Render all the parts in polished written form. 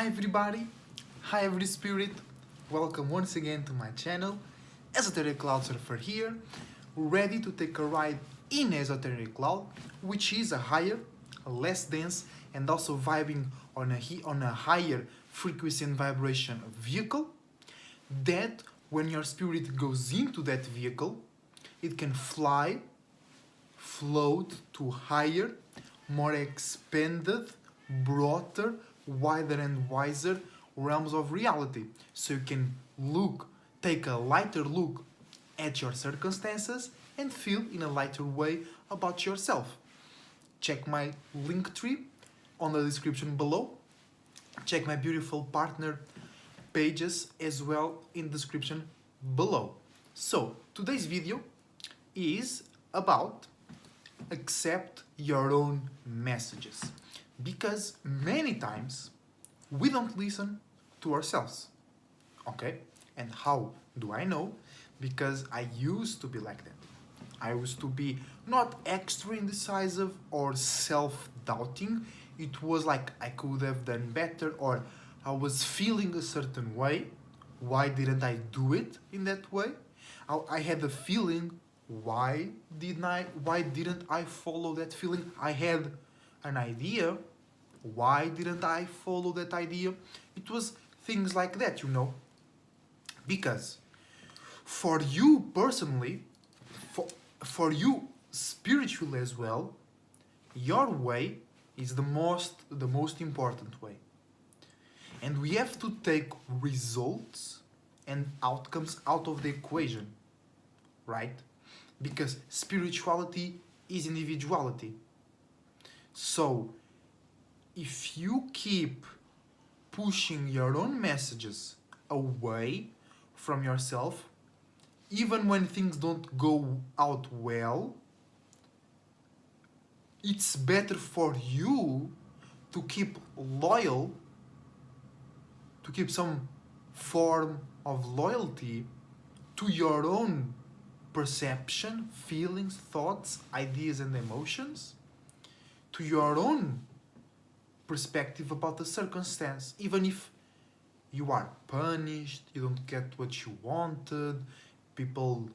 Hi everybody, hi every spirit, welcome once again to my channel. Esoteric Cloud Surfer here, ready to take a ride in Esoteric Cloud, which is a higher, a less dense, and also vibing on a higher frequency and vibration vehicle that when your spirit goes into that vehicle, it can fly, float to higher, more expanded, broader, wider and wiser realms of reality. So you can take a lighter look at your circumstances and feel in a lighter way about yourself. Check my link tree on the description below. Check my beautiful partner pages as well in the description below. So today's video is about accept your own messages, because many times we don't listen to ourselves. Okay, and how do I know? Because I used to be like that. I used to be not extra indecisive or self-doubting. It was like I could have done better, or I was feeling a certain way. Why didn't I do it in that way? I had a feeling. Why didn't I follow that feeling? I had an idea. Why didn't I follow that idea? It was things like that, because for you personally, for you spiritually as well, your way is the most important way. And we have to take results and outcomes out of the equation, right? Because spirituality is individuality. So if you keep pushing your own messages away from yourself, even when things don't go out well, it's better for you to keep loyal, to keep some form of loyalty to your own perception, feelings, thoughts, ideas, and emotions, to your own perspective about the circumstance. Even if you are punished, you don't get what you wanted, people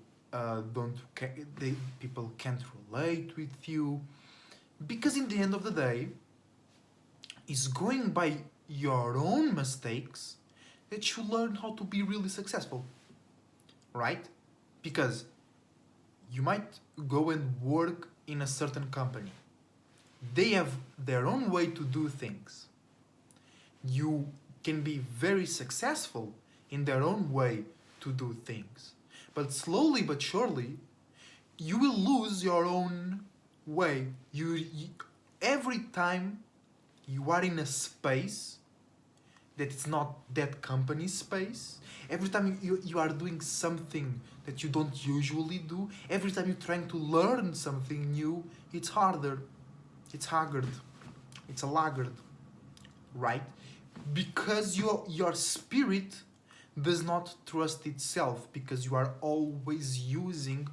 people can't relate with you, because in the end of the day, it's going by your own mistakes that you learn how to be really successful, right? Because you might go and work in a certain company. They have their own way to do things. You can be very successful in their own way to do things. But slowly but surely, you will lose your own way. Every time you are in a space that it's not that company's space, every time you are doing something that you don't usually do, every time you're trying to learn something new, it's harder, it's haggard, it's a laggard, right? Because your spirit does not trust itself, because you are always using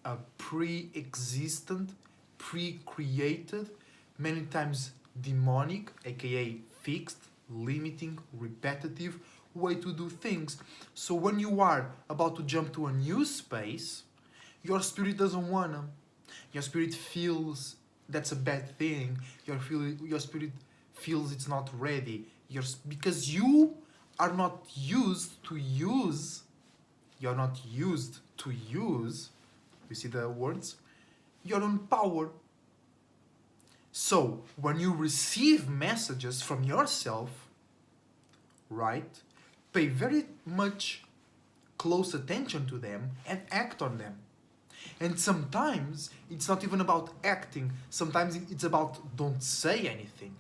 a pre-existent, pre-created, many times demonic, aka fixed, limiting, repetitive way to do things. So when you are about to jump to a new space, your spirit doesn't wanna. Your spirit feels that's a bad thing. Your spirit feels it's not ready. Because you are not used to use. You're not used to use. You see the words? Your own power. So when you receive messages from yourself, right, pay very much close attention to them and act on them. And sometimes it's not even about acting. Sometimes it's about don't say anything.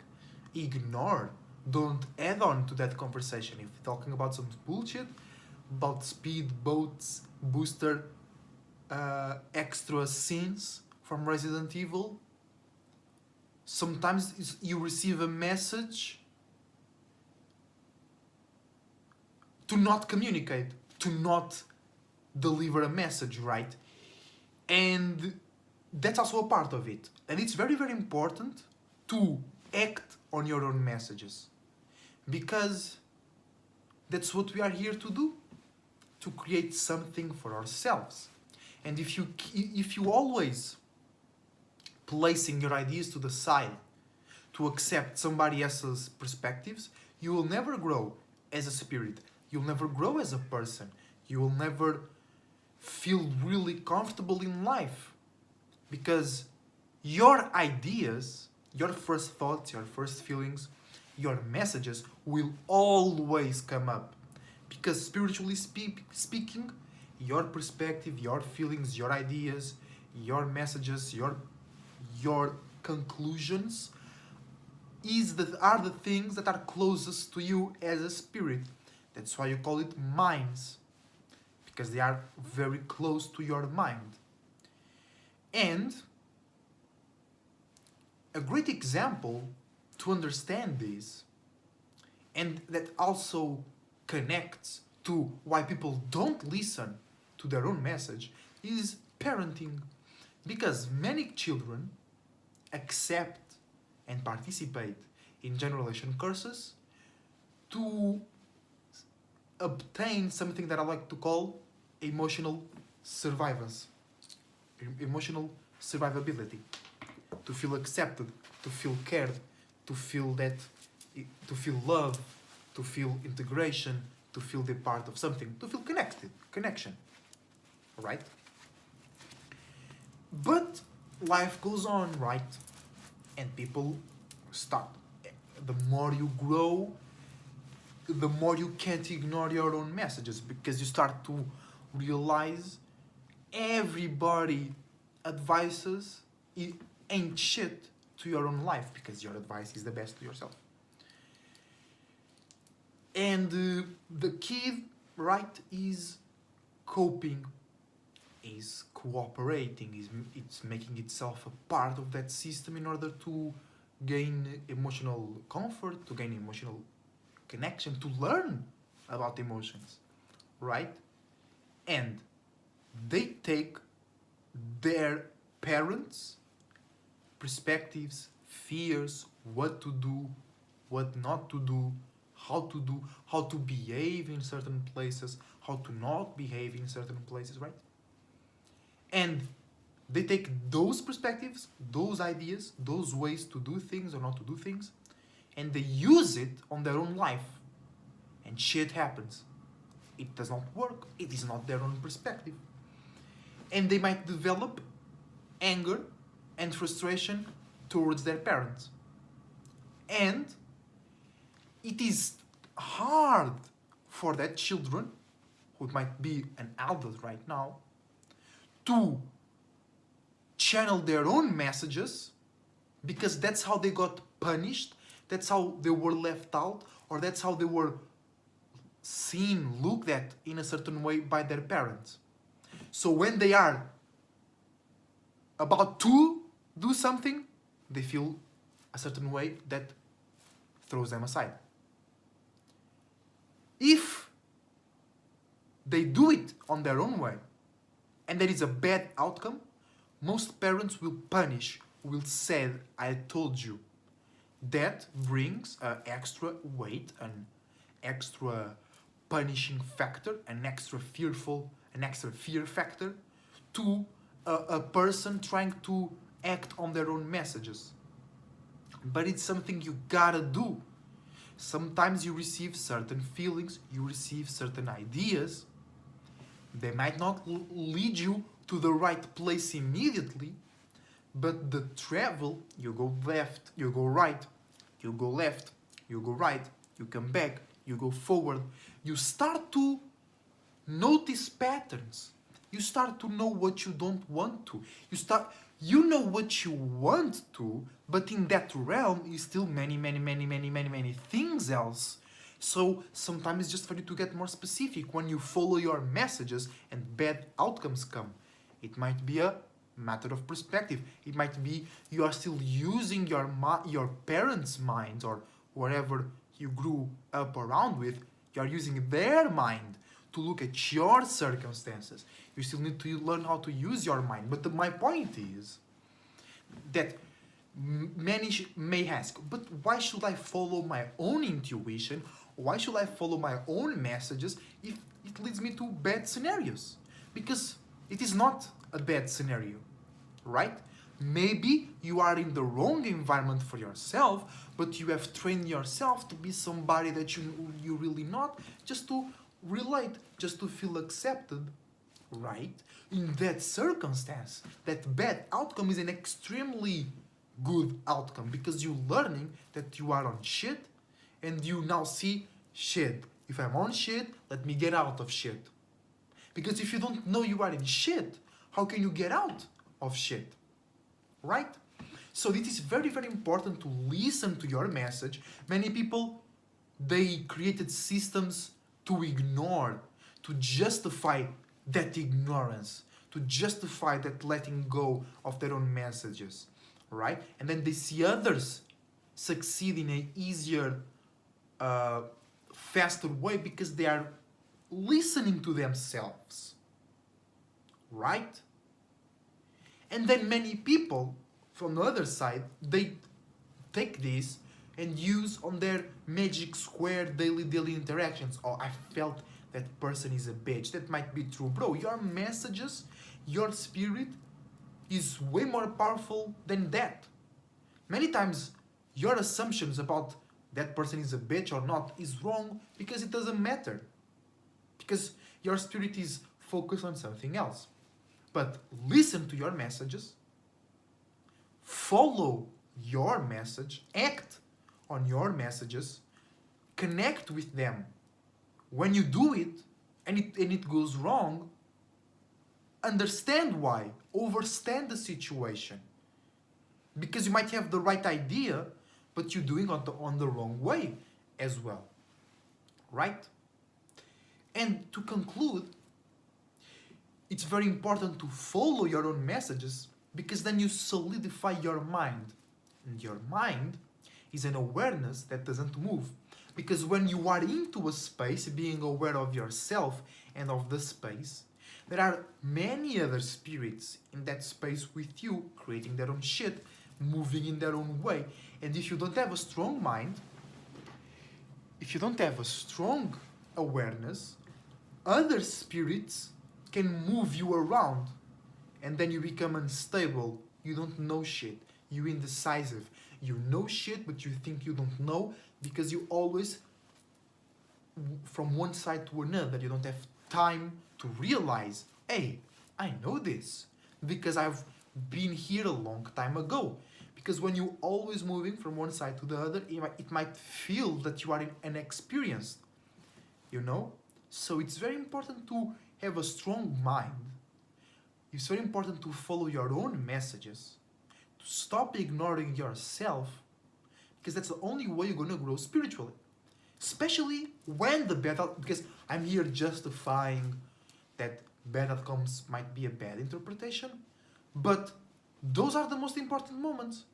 Ignore. Don't add on to that conversation. If you're talking about some bullshit, about speed boats, booster, extra scenes from Resident Evil, sometimes you receive a message to not communicate, to not deliver a message, right? And that's also a part of it. And it's very, very important to act on your own messages. because that's what we are here to do, to create something for ourselves. And if you always placing your ideas to the side to accept somebody else's perspectives, you will never grow as a spirit. You'll never grow as a person. You will never feel really comfortable in life, because your ideas, your first thoughts, your first feelings, your messages will always come up. Because spiritually speaking, your perspective, your feelings, your ideas, your messages, your conclusions are the things that are closest to you as a spirit. That's why you call it minds, because they are very close to your mind. And a great example to understand this, and that also connects to why people don't listen to their own message, is parenting. Because many children accept and participate in generation courses to obtain something that I like to call emotional survivance, emotional survivability, to feel accepted, to feel cared, to feel love, to feel integration, to feel the part of something, to feel connection, right? But life goes on, right? And people start. The more you grow, the more you can't ignore your own messages, because you start to realize everybody advices ain't shit to your own life, because your advice is the best to yourself. And the kid, right, is coping, is cooperating, it's making itself a part of that system in order to gain emotional comfort, to gain emotional connection, to learn about emotions, right? And they take their parents' perspectives, fears, what to do, what not to do, how to behave in certain places, how to not behave in certain places, right? And they take those perspectives, those ideas, those ways to do things or not to do things, and they use it on their own life. And shit happens. It does not work. It is not their own perspective. And they might develop anger and frustration towards their parents. And it is hard for that children, who might be an adult right now, to channel their own messages, because that's how they got punished, that's how they were left out, or that's how they were seen, looked at in a certain way by their parents. So when they are about to do something, they feel a certain way that throws them aside. If they do it on their own way and there is a bad outcome, most parents will punish, will say, I told you. That brings an extra weight, an extra punishing factor, an extra fear factor to a person trying to act on their own messages. But it's something you gotta do. Sometimes you receive certain feelings, you receive certain ideas. They might not lead you to the right place immediately, but the travel, you go left, you go right, you go left, you go right, you come back, you go forward. You start to notice patterns. You start to know what you don't want to. You know what you want to, but in that realm is still many things else. So sometimes it's just for you to get more specific when you follow your messages and bad outcomes come. It might be a matter of perspective. It might be you are still using your parents' minds, or wherever you grew up around with, you are using their mind to look at your circumstances. You still need to learn how to use your mind. But my point is that Many may ask, but why should I follow my own intuition? Why should I follow my own messages if it leads me to bad scenarios? Because it is not a bad scenario, right? Maybe you are in the wrong environment for yourself, but you have trained yourself to be somebody that you really not, just to relate, just to feel accepted, right? In that circumstance, that bad outcome is an extremely good outcome because you're learning that you are on shit and you now see shit. If I'm on shit, let me get out of shit. Because if you don't know you are in shit, how can you get out of shit? Right? So it is very, very important to listen to your message. Many people, they created systems to ignore, to justify that ignorance, to justify that letting go of their own messages, right? And then they see others succeed in an easier, faster way because they are listening to themselves, right? And then many people from the other side, they take this and use on their magic square daily interactions. Oh, I felt that person is a bitch. That might be true. Bro, your messages, your spirit is way more powerful than that. Many times your assumptions about that person is a bitch or not is wrong because it doesn't matter. Because your spirit is focused on something else. But listen to your messages, follow your message, act on your messages, connect with them. When you do it and it goes wrong, understand why, overstand the situation. Because you might have the right idea, but you're doing it on the wrong way as well. Right? And to conclude, it's very important to follow your own messages because then you solidify your mind. And your mind is an awareness that doesn't move. Because when you are into a space, being aware of yourself and of the space, there are many other spirits in that space with you, creating their own shit, moving in their own way. And if you don't have a strong mind, if you don't have a strong awareness, other spirits can move you around and then you become unstable. You don't know shit. You're indecisive. You know shit, but you think you don't know because you always from one side to another. You don't have time to realize, hey, I know this because I've been here a long time ago. Because when you're always moving from one side to the other, it might feel that you are inexperienced, you know? So it's very important to have a strong mind. It's very important to follow your own messages, to stop ignoring yourself, because that's the only way you're gonna grow spiritually. Especially when the bad outcomes, because I'm here justifying that bad outcomes might be a bad interpretation, but those are the most important moments.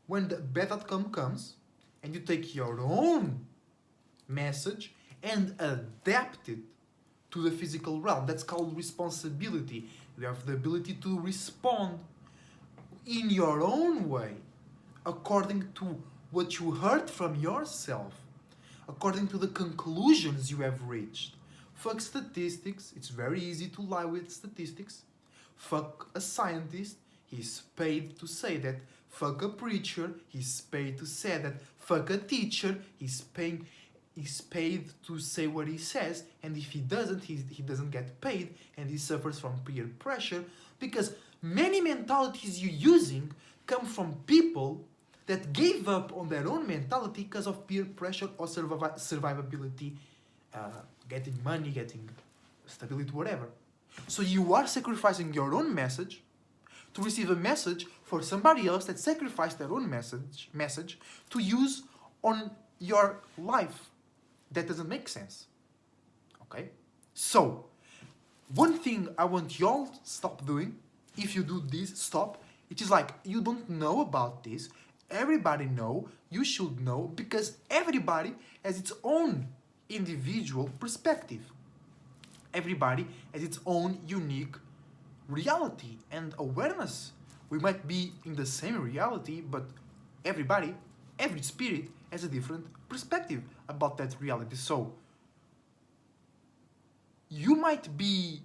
When the bad outcome comes and you take your own message and adapt it to the physical realm. That's called responsibility. You have the ability to respond in your own way, according to what you heard from yourself, according to the conclusions you have reached. Fuck statistics, it's very easy to lie with statistics. Fuck a scientist, he's paid to say that. Fuck a preacher, he's paid to say that. Fuck a teacher, he's paid to say what he says, and if he doesn't, he doesn't get paid, and he suffers from peer pressure, because many mentalities you're using come from people that gave up on their own mentality because of peer pressure or survivability, getting money, getting stability, whatever. So you are sacrificing your own message to receive a message for somebody else that sacrificed their own message to use on your life. That doesn't make sense. Okay? So, one thing I want y'all to stop doing, if you do this, stop. It is like, you don't know about this. Everybody know. You should know because everybody has its own individual perspective. Everybody has its own unique reality and awareness We might be in the same reality, but everybody, every spirit has a different perspective about that reality. So you might be,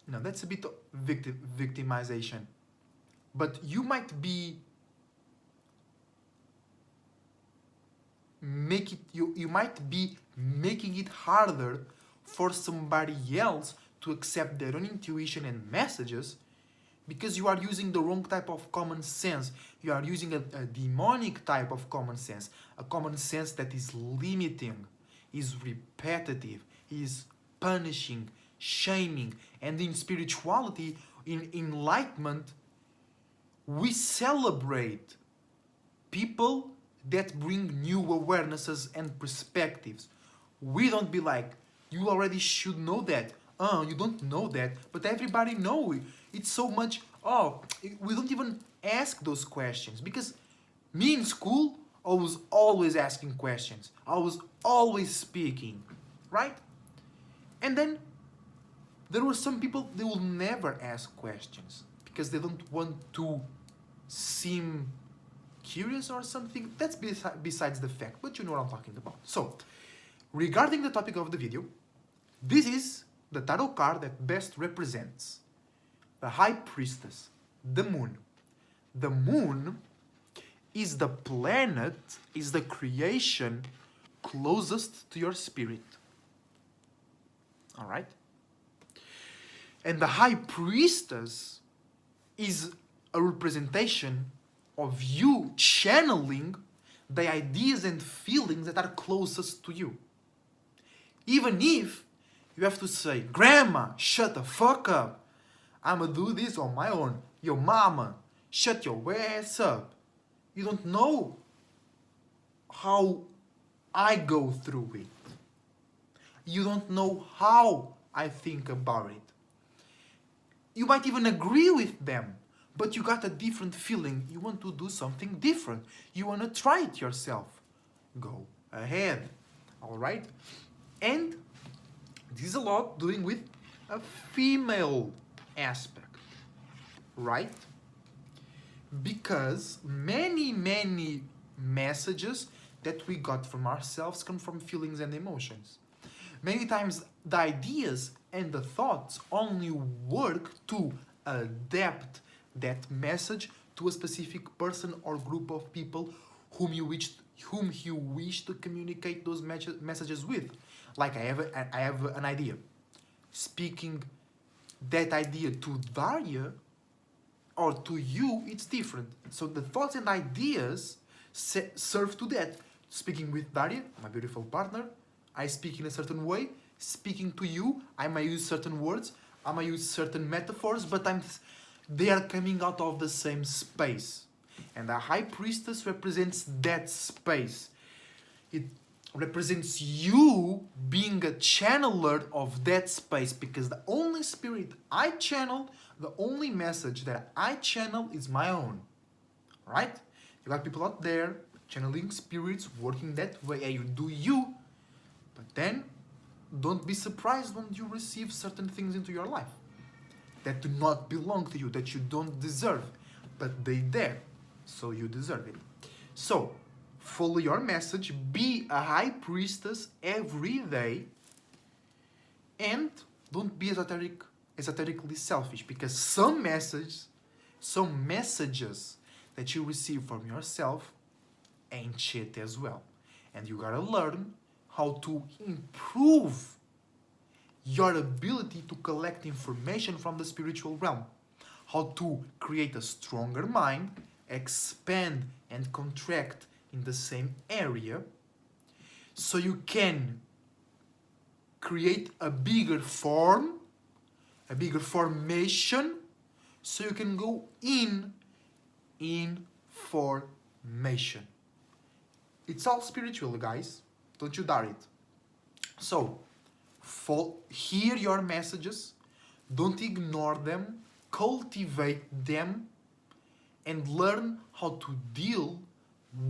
no, that's a bit of victimization, but you might be you might be making it harder for somebody else to accept their own intuition and messages because you are using the wrong type of common sense. You are using a demonic type of common sense, a common sense that is limiting, is repetitive, is punishing, shaming. And in spirituality, in enlightenment, we celebrate people that bring new awarenesses and perspectives. We don't be like, you already should know that. You don't know that, but everybody know it. It's so much, we don't even ask those questions because me in school, I was always asking questions. I was always speaking, right? And then there were some people, they will never ask questions because they don't want to seem curious or something. That's besides the fact, but you know what I'm talking about. So, regarding the topic of the video, this is the tarot card that best represents the High Priestess, the Moon. The Moon is the planet, is the creation closest to your spirit. Alright? And the High Priestess is a representation of you channeling the ideas and feelings that are closest to you. Even if you have to say, Grandma, shut the fuck up. I'ma do this on my own. Yo, mama, shut your ass up. You don't know how I go through it. You don't know how I think about it. You might even agree with them, but you got a different feeling. You want to do something different. You want to try it yourself. Go ahead. Alright? And this is a lot doing with a female aspect. Right? Because many messages that we got from ourselves come from feelings and emotions. Many times the ideas and the thoughts only work to adapt that message to a specific person or group of people whom you wish to communicate those messages with. Like I have an idea. Speaking that idea to Daria or to you, it's different. So the thoughts and ideas serve to that. Speaking with Daria, my beautiful partner, I speak in a certain way. Speaking to you, I might use certain words, I might use certain metaphors, but they are coming out of the same space. And the High Priestess represents that space. It represents you being a channeler of that space, because the only spirit I channel, the only message that I channel is my own. Right? You got people out there channeling spirits, working that way, and you do you. But then, don't be surprised when you receive certain things into your life that do not belong to you, that you don't deserve, but they there, so you deserve it. So, follow your message, be a High Priestess every day, and don't be esoterically selfish, because some messages that you receive from yourself ain't shit as well. And you gotta learn how to improve your ability to collect information from the spiritual realm. How to create a stronger mind, expand and contract in the same area, so you can create a bigger form, a bigger formation, so you can go in formation. It's all spiritual, guys. Don't you dare it. So, hear your messages, don't ignore them, cultivate them, and learn how to deal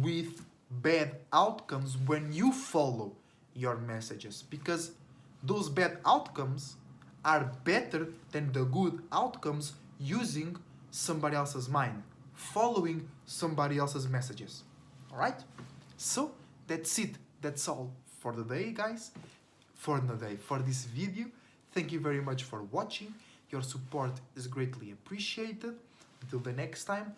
with bad outcomes when you follow your messages, because those bad outcomes are better than the good outcomes using somebody else's mind, following somebody else's messages. Alright? So that's it. That's all for the day, guys. For this video. Thank you very much for watching. Your support is greatly appreciated. Until the next time,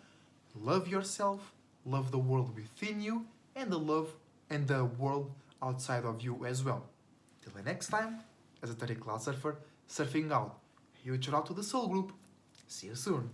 love yourself, love the world within you, and the world outside of you as well. Till the next time, as a Tariq Cloud Surfer, surfing out. Huge shout out to the Soul Group. See you soon.